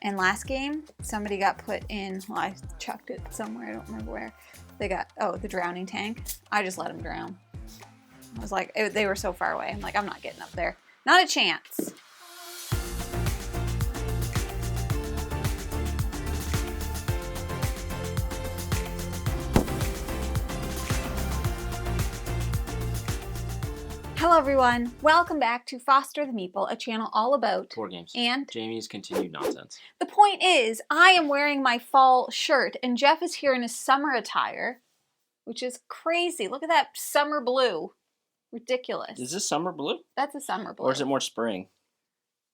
And last game, somebody got put in, well, I chucked it somewhere, I don't remember where. They got, the drowning tank. I just let them drown. I was like, they were so far away. I'm like, I'm not getting up there. Not a chance. Hello everyone, welcome back to Foster the Meeple, a channel all about board games and Jamie's continued nonsense. The point is, I am wearing my fall shirt and Jeff is here in his summer attire, which is crazy. Look at that summer blue. Ridiculous. Is this summer blue? That's a summer blue. Or is it more spring?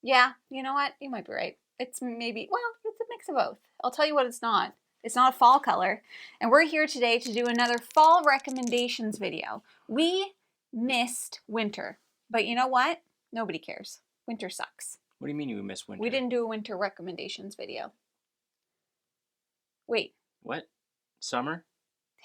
Yeah, you know what? You might be right. It's maybe, well, it's a mix of both. I'll tell you what it's not. It's not a fall color. And we're here today to do another fall recommendations video. We missed winter, but you know what? Nobody cares. Winter sucks. What do you mean you missed winter? We didn't do a winter recommendations video. Wait. What? Summer?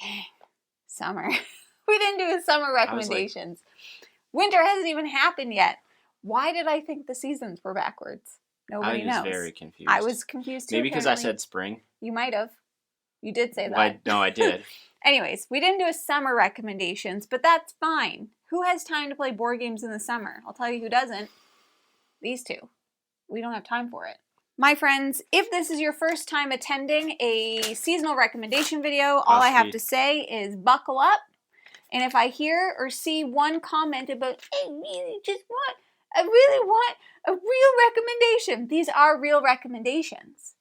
Dang. Summer. We didn't do a summer recommendations. Winter hasn't even happened yet. Why did I think the seasons were backwards? Nobody knows. I was very confused. I was confused too. Maybe because I said spring. You might have. You did say that. Well, no, I did. Anyways, we didn't do a summer recommendations, but that's fine. Who has time to play board games in the summer? I'll tell you who doesn't. These two. We don't have time for it. My friends, if this is your first time attending a seasonal recommendation video, all I have to say is buckle up. And if I hear or see one comment about, hey, I really want a real recommendation. These are real recommendations.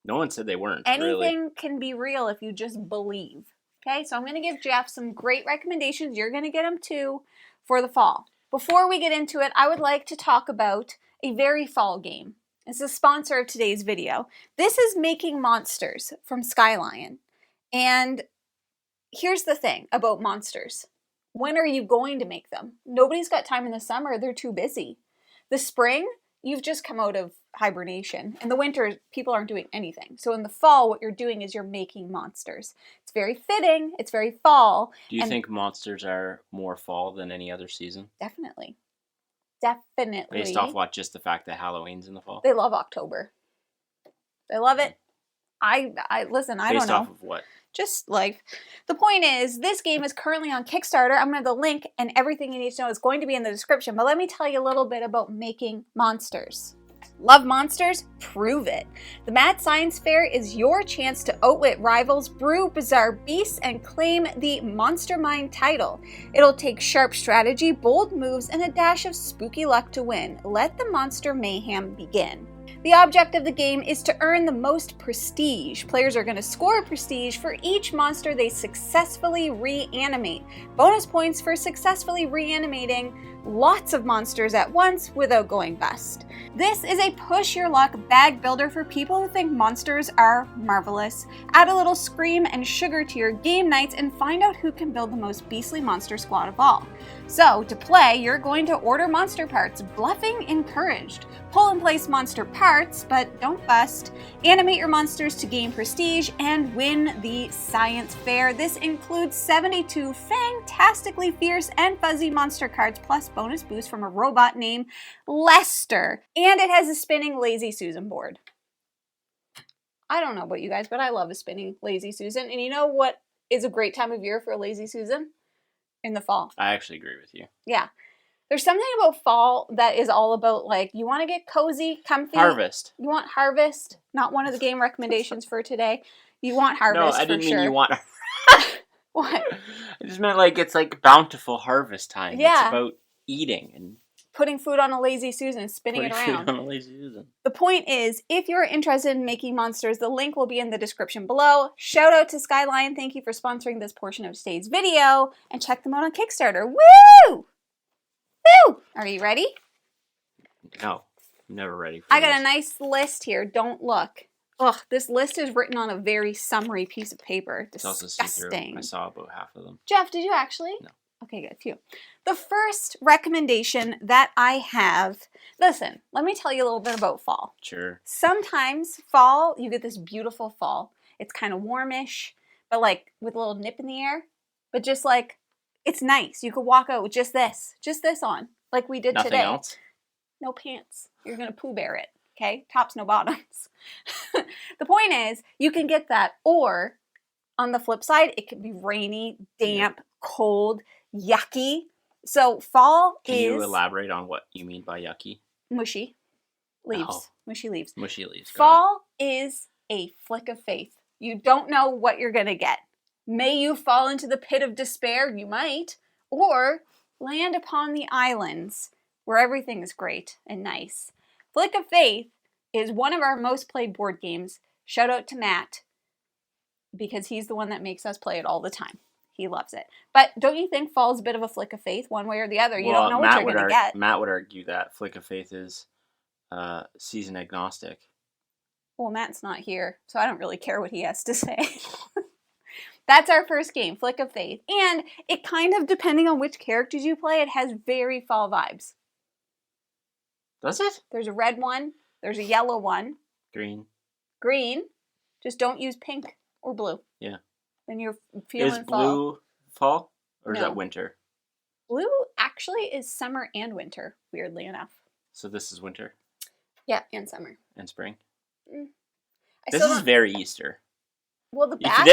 No one said they weren't. Anything can be real if you just believe. Okay, so I'm going to give Jeff some great recommendations. You're going to get them too for the fall. Before we get into it, I would like to talk about a very fall game. It's the sponsor of today's video. This is Making Monsters from Skyline. And here's the thing about monsters. When are you going to make them? Nobody's got time in the summer. They're too busy. The spring, you've just come out of hibernation. In the winter, people aren't doing anything. So in the fall, what you're doing is you're making monsters. It's very fitting. It's very fall. Do you think monsters are more fall than any other season? Definitely. Definitely. Based off what? Just the fact that Halloween's in the fall? They love October. They love it. Listen, I don't know. Based off of what? Just life. The point is, this game is currently on Kickstarter. I'm going to have the link and everything you need to know is going to be in the description. But let me tell you a little bit about making monsters. Love monsters? Prove it. The Mad Science Fair is your chance to outwit rivals, brew bizarre beasts, and claim the Monster Mind title. It'll take sharp strategy, bold moves, and a dash of spooky luck to win. Let the monster mayhem begin. The object of the game is to earn the most prestige. Players are going to score prestige for each monster they successfully reanimate. Bonus points for successfully reanimating lots of monsters at once without going bust. This is a push your luck bag builder for people who think monsters are marvelous. Add a little scream and sugar to your game nights and find out who can build the most beastly monster squad of all. So, to play, you're going to order monster parts, bluffing encouraged. Pull and place monster parts, but don't bust. Animate your monsters to gain prestige and win the science fair. This includes 72 fantastically fierce and fuzzy monster cards, plus bonus boost from a robot named Lester. And it has a spinning Lazy Susan board. I don't know about you guys, but I love a spinning Lazy Susan. And you know what is a great time of year for a Lazy Susan? In the fall. I actually agree with you. Yeah. There's something about fall that is all about, like, you want to get cozy, comfy. Harvest. You want harvest. Not one of the game recommendations for today. You want harvest for sure. No, I didn't mean you want... What? I just meant like it's like bountiful harvest time. Yeah. It's about eating and putting food on a Lazy Susan and spinning it around. Food on a Lazy Susan. The point is, if you're interested in making monsters, the link will be in the description below. Shout out to Skyline. Thank you for sponsoring this portion of today's video. And check them out on Kickstarter. Woo! Woo! Are you ready? No, I'm never ready for I got a nice list here. Don't look. Ugh, this list is written on a very summery piece of paper. Disgusting. I saw about half of them. Jeff, did you actually? No. Okay, good. Phew. The first recommendation that I have, listen, let me tell you a little bit about fall. Sure. Sometimes fall, you get this beautiful fall. It's kind of warmish, but like with a little nip in the air. But just like, it's nice. You could walk out with just this on, like we did today. Nothing else? No pants. You're going to Pooh Bear it. Okay? Tops, no bottoms. The point is, you can get that, or on the flip side, it can be rainy, damp, cold, yucky. So fall Can is... you elaborate on what you mean by yucky? mushy leaves. Oh. Mushy leaves. Mushy leaves. Fall is a flick of faith. You don't know what you're going to get. May you fall into the pit of despair, you might, or land upon the islands where everything is great and nice. Flick of Faith is one of our most played board games. Shout out to Matt, because he's the one that makes us play it all the time. He loves it. But don't you think fall's a bit of a flick of faith, one way or the other? You don't know what you're going to get. Matt would argue that flick of faith is season agnostic. Well, Matt's not here, so I don't really care what he has to say. That's our first game, Flick of Faith. And it kind of, depending on which characters you play, it has very fall vibes. Does it? There's a red one. There's a yellow one. Green. Green. Just don't use pink or blue. Yeah. Then you're feeling fall. Is blue fall? Or is that winter? Blue actually is summer and winter, weirdly enough. So this is winter? Yeah, and summer. And spring? This is very Easter. Well, the back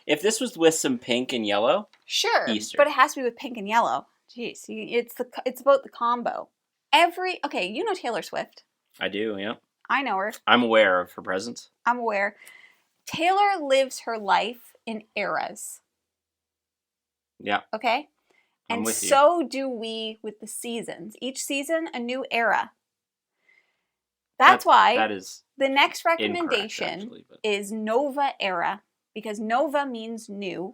if this was with some pink and yellow, sure, Easter. But it has to be with pink and yellow. Jeez, it's about the combo. Okay, you know Taylor Swift. I do, yeah. I know her. I'm aware of her presence. I'm aware. Taylor lives her life in eras. Yeah. Okay? And so do we with the seasons. Each season, a new era. That's why that is the next recommendation is Nova Era, because Nova means new,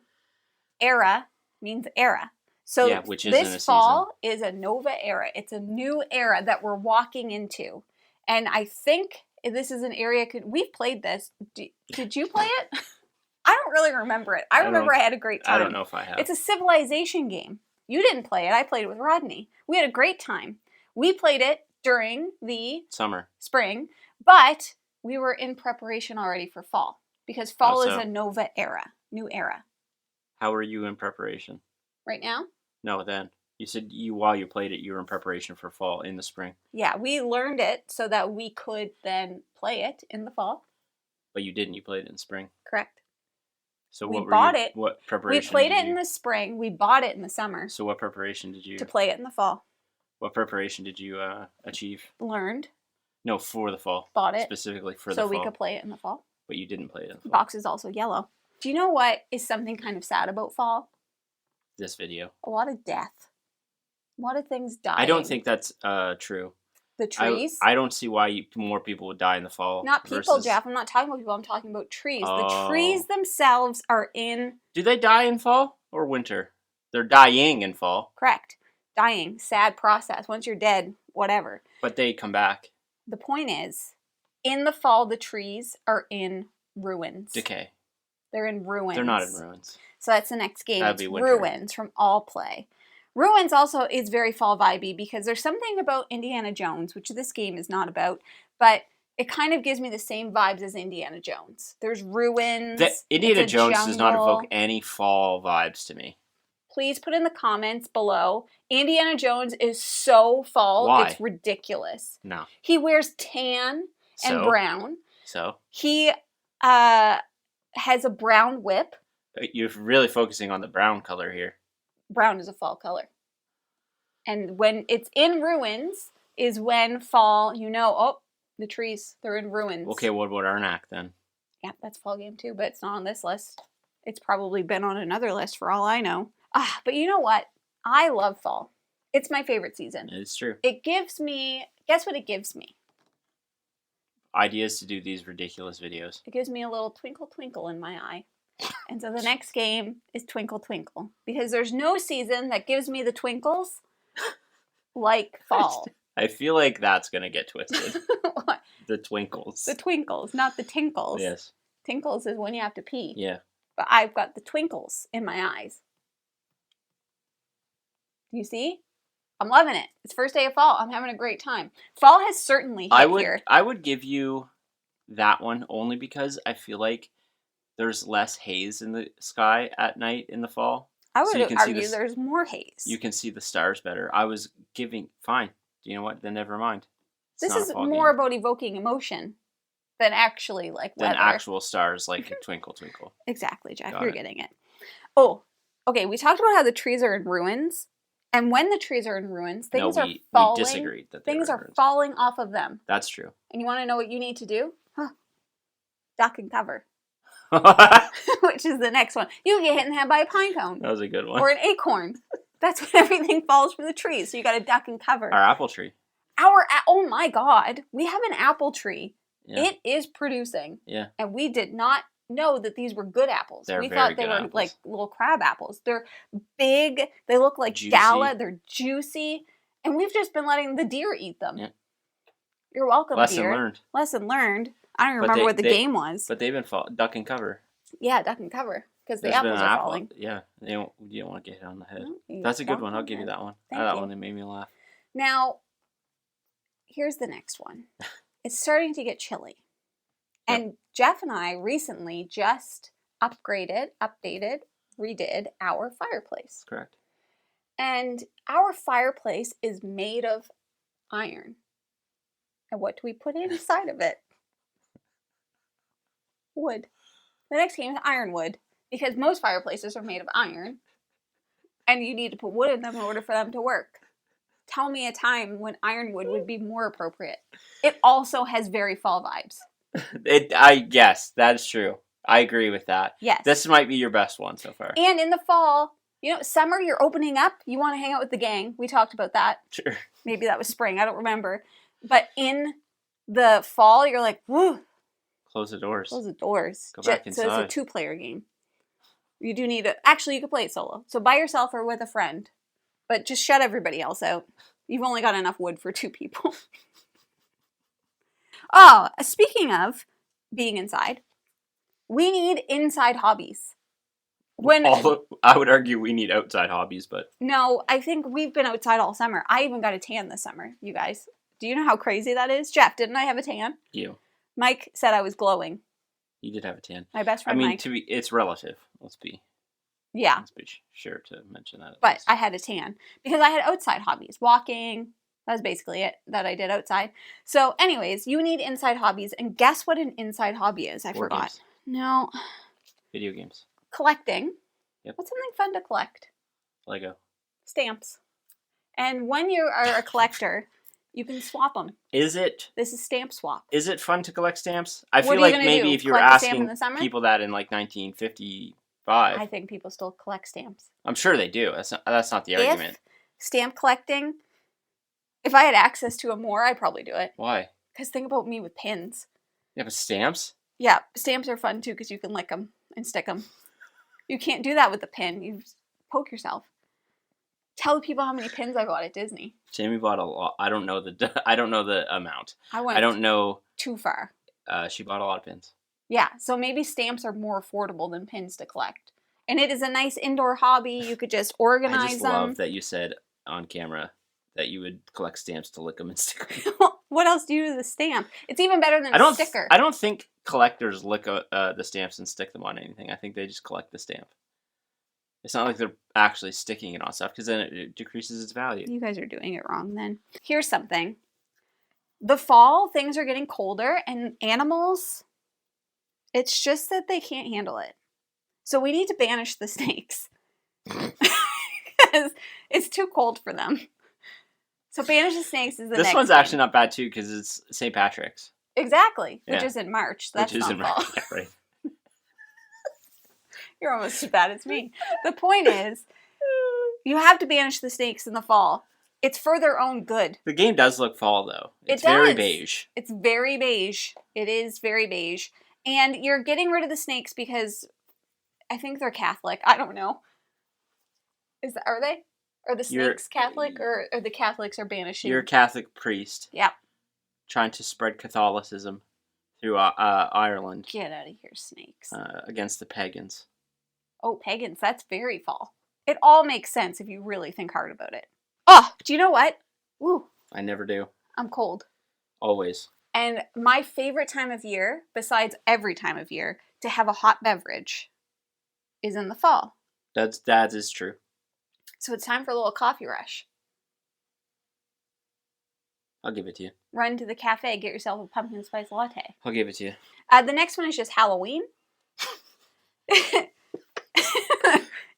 era means era. So which this fall is a Nova Era. It's a new era that we're walking into. And I think this is an area, we've played this. Did you play it? I don't really remember it. I remember I had a great time. I don't know if I have. It's a civilization game. You didn't play it. I played it with Rodney. We had a great time. We played it during the spring, but we were in preparation already for fall, because fall is a Nova Era, new era. How were you in preparation? Right now? No, then. You said while you played it, you were in preparation for fall in the spring. Yeah, we learned it so that we could then play it in the fall. But you didn't. You played it in spring. Correct. So What preparation? We played it in the the spring. We bought it in the summer. So what preparation did you... To play it in the fall. What preparation did you achieve? Learned. No, for the fall. Bought it. Specifically for the fall. So we could play it in the fall. But you didn't play it in the fall. The box is also yellow. Do you know what is something kind of sad about fall? This video. A lot of death. A lot of things dying. I don't think that's true. The trees? I don't see why more people would die in the fall. Not people, Jeff. I'm not talking about people. I'm talking about trees. The trees themselves are in... Do they die in fall or winter? They're dying in fall. Correct. Dying. Sad process. Once you're dead, whatever. But they come back. The point is, in the fall, the trees are in ruins. Decay. They're in ruins. They're not in ruins. So that's the next game. That'd be winter. Ruins from All Play. Ruins also is very fall vibey, because there's something about Indiana Jones, which this game is not about, but it kind of gives me the same vibes as Indiana Jones. There's ruins. Indiana Jones does not evoke any fall vibes to me. Please put in the comments below. Indiana Jones is so fall. Why? It's ridiculous. No. He wears tan and brown. So? He has a brown whip. You're really focusing on the brown color here. Brown is a fall color. And when it's in ruins is when fall, the trees, they're in ruins. Okay, what about Arnak then? Yeah, that's fall game too, but it's not on this list. It's probably been on another list for all I know. But you know what? I love fall. It's my favorite season. It's true. It gives me, guess what it gives me? Ideas to do these ridiculous videos. It gives me a little twinkle twinkle in my eye. And so the next game is Twinkle Twinkle, because there's no season that gives me the twinkles like fall. I feel like that's going to get twisted. What? The twinkles. The twinkles, not the tinkles. Yes. Tinkles is when you have to pee. Yeah. But I've got the twinkles in my eyes. You see? I'm loving it. It's first day of fall. I'm having a great time. Fall has certainly hit here. I would give you that one only because I feel like there's less haze in the sky at night in the fall. I would argue there's more haze. You can see the stars better. I was giving... Fine. Do you know what? Then never mind. This not a is fall more game. about evoking emotion than actually like Than weather. actual stars like Twinkle Twinkle. Exactly, Jeff. Got You're it. getting it. Oh, okay. We talked about how the trees are in ruins, and when the trees are in ruins, things are falling. We disagreed that things were are falling off of them. That's true. And you want to know what you need to do? Duck and cover, That which is the next one. You can get hit in the head by a pine cone was a good one. or an acorn. That's when everything falls from the trees. So you got to duck and cover. Our apple tree. Oh my God, we have an apple tree. Yeah. It is producing. Yeah. And we did not know that these were good apples. They're We very thought they good were apples. like little crab apples. They're big. They look like Juicy. gala. They're juicy. And we've just been letting the deer eat them. Yeah. You're welcome, Lesson deer. learned. Lesson learned. I don't even But remember they- what the they- game was. But they've been duck and cover. Yeah, duck and cover. Because the There's been apples an are apple. falling. Yeah. You don't want to get hit on the head. Oh, you That's a good bonk one. I'll on give you the head. that one. Thank That you. one, it made me laugh. Now, here's the next one. It's starting to get chilly. Yep. And Jeff and I recently just updated, redid our fireplace. Correct. And our fireplace is made of iron. And what do we put inside of it? Wood. The next game is ironwood, because most fireplaces are made of iron, and you need to put wood in them in order for them to work. Tell me a time when ironwood would be more appropriate. It also has very fall vibes. Yes, that is true. I agree with that. Yes. This might be your best one so far. And in the fall, summer, you're opening up. You want to hang out with the gang. We talked about that. Sure. Maybe that was spring. I don't remember. But in the fall, you're like, woo, Close the doors. close the doors. Go back So it's a inside. 2-player game. You do need actually, you could play it solo. So by yourself or with a friend. But just shut everybody else out. You've only got enough wood for 2 people. Oh, speaking of being inside, we need inside hobbies. I would argue we need outside hobbies, but No, I think we've been outside all summer. I even got a tan this summer, you guys. Do you know how crazy that is? Jeff, didn't I have a tan? you Mike said I was glowing. did have a tan. My best I friend mean, Mike. it's relative. Let's be Yeah, sure to mention that. at but least. I had a tan because I had outside hobbies. Walking, that was basically it that I did outside. So anyways, you need inside hobbies. And guess what an inside hobby is? I Board forgot. games. No. Video games. Collecting. Yep. What's something fun to collect? Lego. Stamps. And when you are a collector, you can swap them. Is it This is stamp swap. fun to collect stamps? I What feel are you like gonna maybe do? if you were Collect a stamp in asking the summer? people that in like 1955, I think people still collect stamps. I'm sure they do. That's not the argument. If stamp collecting, if I had access to it more, I'd probably do it. Why? Because think about me with pins. Yeah, but stamps? Yeah, stamps are fun too because you can lick them and stick them. You can't do that with a pin. You poke yourself. Tell people how many pins I bought at Disney. Jamie bought a lot. I don't know the amount. I I don't know. too far. She bought a lot of pins. Yeah, so maybe stamps are more affordable than pins to collect. And it is a nice indoor hobby. You could just organize I just them. love that you said on camera that you would collect stamps to lick them and stick them. What else do you do with a stamp? It's even better than I a sticker. I don't think collectors lick the stamps and stick them on anything. I think they just collect the stamp. It's not like they're actually sticking it on stuff because then it decreases its value. You guys are doing it wrong then. Here's something. The fall, things are getting colder, and animals, it's just that they can't handle it. So we need to banish the snakes. Because it's too cold for them. So banish the snakes is the next This one's thing. actually not bad too because it's St. Patrick's. Exactly. Which Yeah. is in March. That's which is not in fall. March. Yeah, right. You're almost as bad as me. The point is, you have to banish the snakes in the fall. It's for their own good. The game does look fall though. It's It very does. beige. It's very beige. It is very beige. And you're getting rid of the snakes because I think they're Catholic. I don't know. Are they? Are the snakes Catholic or the Catholics are banishing? You're a Catholic priest. Yep. Trying to spread Catholicism through Ireland Get out of here, snakes. against the pagans. Oh, pagans. That's very fall. It all makes sense if you really think hard about it. Oh, do you know what? Ooh, I never do. I'm cold. Always. And my favorite time of year, besides every time of year, to have a hot beverage is in the fall. That is true. So it's time for a little coffee rush. I'll give it to you. Run to the cafe, get yourself a pumpkin spice latte. I'll give it to you. The next one is just Halloween.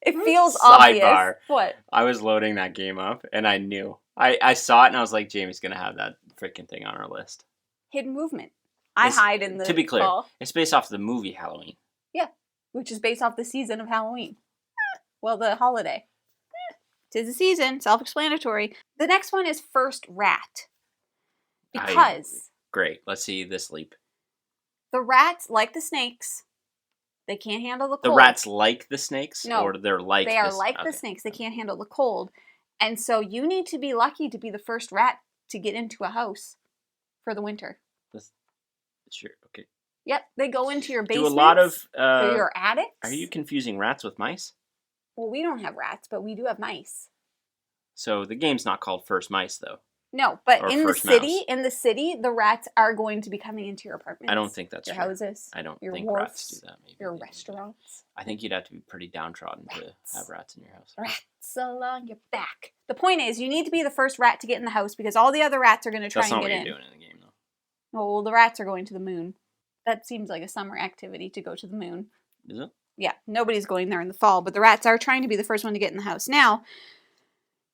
It feels obvious. Sidebar. What? I was loading that game up, and I knew. I saw it, and I was like, Jamie's going to have that freaking thing on our list. Hidden Movement. I hide in the To be clear, fall. it's based off the movie Halloween. Yeah, which is based off the season of Halloween. Well, the holiday. 'Tis the season. Self-explanatory. The next one is First Rat. Because Great. Let's see this leap. the rats, like the snakes, they can't handle the cold. The rats like the snakes? No. Or they're like They are like the snakes. They can't handle the cold. And so you need to be lucky to be the first rat to get into a house for the winter. Sure. Okay. Yep. They go into your basement. Do a lot of... your attics. Are you confusing rats with mice? Well, we don't have rats, but we do have mice. So the game's not called First Mice, though. No, but Or in the First city, Mouse. the rats are going to be coming into your apartments. I don't think that's your true. houses. I don't your think wharfs, rats do that. Maybe your they do. restaurants. I think you'd have to be pretty downtrodden to have rats in your house. Rats along your back. The point is, you need to be the first rat to get in the house because all the other rats are going to try That's and not get what in. you're doing in the game, though. Oh, well, the rats are going to the moon. That seems like a summer activity to go to the moon. Is it? Yeah, nobody's going there in the fall, but the rats are trying to be the first one to get in the house. Now,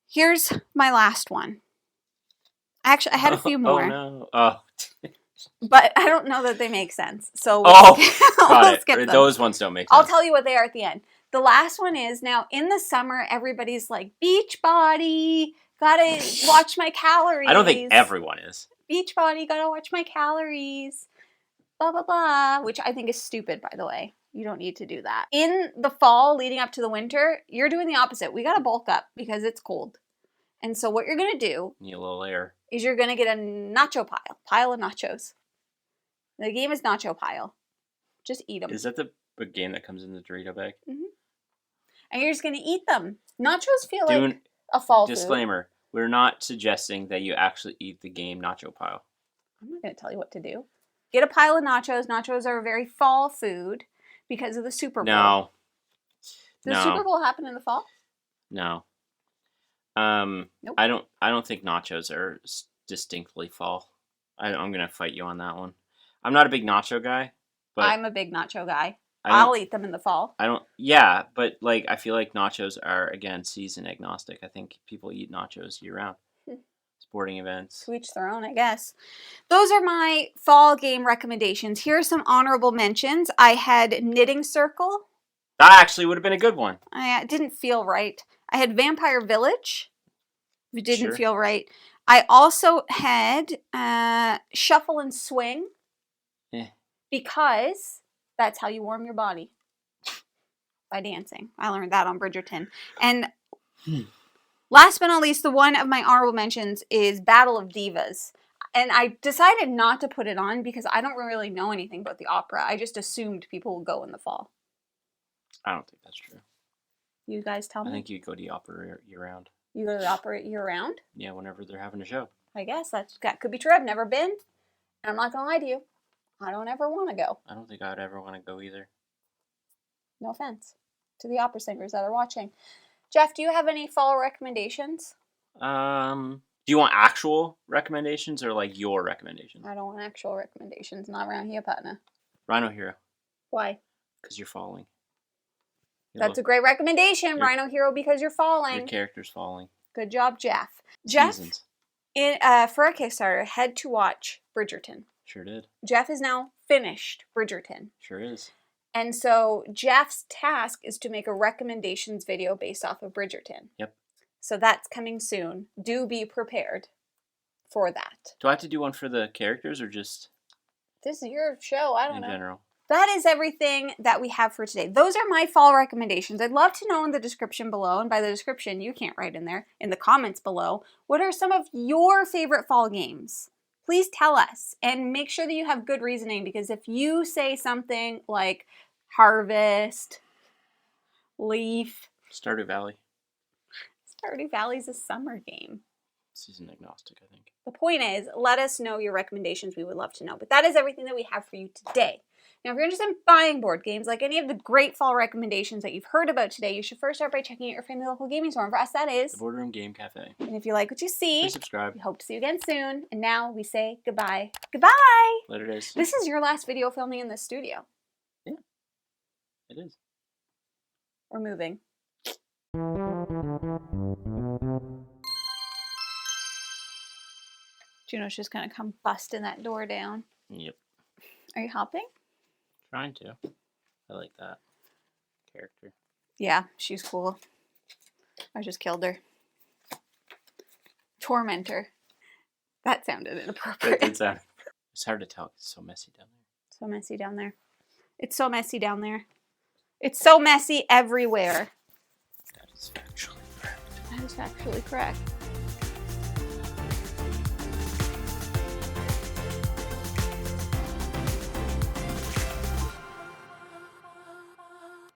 here's my last one. Actually, I had a few more. Oh, no. Oh. But I don't know that they make sense. So Got we'll it. skip them. Those ones don't make sense. I'll tell you what they are at the end. The last one is, now in the summer, everybody's like, beach body, gotta watch my calories. I don't think everyone is. Beach body, gotta watch my calories. Blah, blah, blah. Which I think is stupid, by the way. You don't need to do that. In the fall, leading up to the winter, you're doing the opposite. We gotta bulk up because it's cold. And so what you're gonna do Need a little air. is you're gonna get a nacho pile of nachos. The game is nacho pile. Just eat them. Is that the game that comes in the Dorito bag? Mm-hmm. And you're just gonna eat them. Nachos feel like a fall Disclaimer. We're not suggesting that you actually eat the game nacho pile. I'm not gonna tell you what to do. Get a pile of nachos. Nachos are a very fall food because of the Super Bowl. No. Does the Super Bowl happen in the fall? No. Nope. I don't think nachos are distinctly fall. I'm gonna fight you on that one. I'm not a big nacho guy, but I'm a big nacho guy. I'll eat them in the fall. Yeah, but like I feel like nachos are again season agnostic. I think people eat nachos year round. Sporting events. To each their own, I guess. Those are my fall game recommendations. Here are some honorable mentions. I had Knitting Circle. That actually would have been a good one. It didn't feel right. I had Vampire Village. It didn't Sure. feel right. I also had Shuffle and Swing. Because that's how you warm your body. By dancing. I learned that on Bridgerton. And last but not least, the one of my honorable mentions is Battle of Divas. And I decided not to put it on because I don't really know anything about the opera. I just assumed people would go in the fall. I don't think that's true. You guys tell me. I think you go to the opera year round. You go to the opera year round? Yeah, whenever they're having a show. I guess that could be true. I've never been. And I'm not going to lie to you. I don't ever want to go. I don't think I would ever want to go either. No offense to the opera singers that are watching. Jeff, do you have any fall recommendations? Do you want actual recommendations or like your recommendations? I don't want actual recommendations. Not around here, partner. Rhino Hero. Why? Because you're falling. That's a great recommendation. Rhino Hero, because you're falling. Your character's falling. Good job, Jeff. Jeff, Seasons. For a Kickstarter, head to watch Bridgerton. Sure did. Jeff is now finished Bridgerton. Sure is. And so Jeff's task is to make a recommendations video based off of Bridgerton. Yep. So that's coming soon. Do be prepared for that. Do I have to do one for the characters or just This is your show. I don't know. in general? That is everything that we have for today. Those are my fall recommendations. I'd love to know in the description below, and by the description, you can't write in there, in the comments below, what are some of your favorite fall games? Please tell us, and make sure that you have good reasoning, because if you say something like Harvest, Leaf... Stardew Valley. Stardew Valley's a summer game. Season agnostic, I think. The point is, let us know your recommendations. We would love to know. But that is everything that we have for you today. Now, if you're interested in buying board games, like any of the great fall recommendations that you've heard about today, you should first start by checking out your friendly local gaming store. And for us, that is The Boardroom Game Cafe. And if you like what you see, Please subscribe. we hope to see you again soon. And now we say goodbye. Goodbye! Later days. This is your last video filming in this studio. Yeah, it is. We're moving. Juno's just gonna come busting that door down. Yep. Are you hopping? Trying to. I like that character. Yeah, she's cool. I just killed her. Tormentor. That sounded inappropriate. It's hard to tell. It's so messy down there. So messy down there. It's so messy down there. It's so messy everywhere. That is factually correct. That is factually correct.